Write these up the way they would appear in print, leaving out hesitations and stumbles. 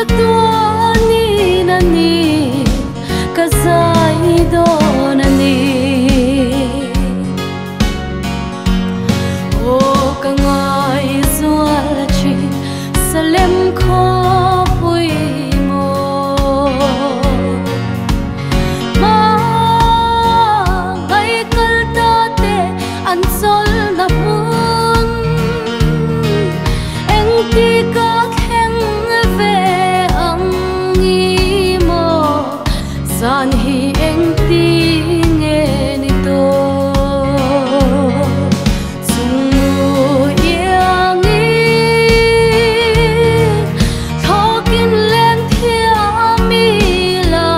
tua ni na ni kazai do na ni o kangai zual chi salem kho pui mo ma ngai kal ta te an sol na pun eng ti ka san hi eng ti nge ni to sung yang ni thokin len thia mi la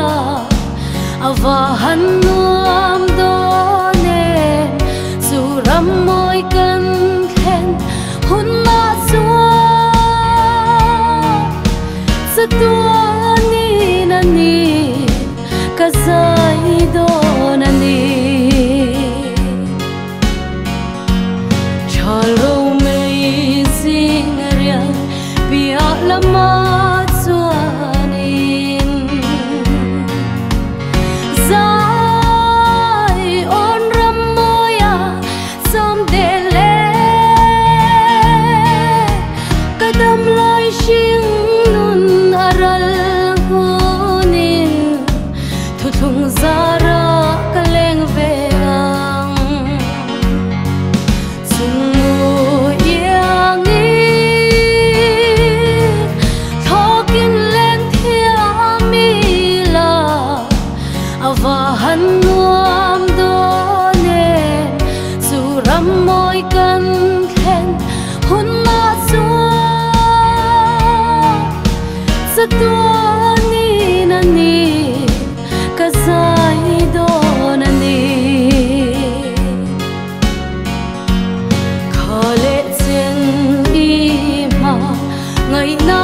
ava han nuam do ne suram moi kan khen hun ma suwa sa tua ni na ni kazai do na ni chalo mei sing ria bia lama chuanin zai on ram moya som de le kadam lai shing nun aral thung zara kaleng veang sung yang ni thokin len thia mi la ava han nuam do ne suram moi kan khen hun ma suwa sa tua ni na ni kazai do na ni khale chen i ma ngai na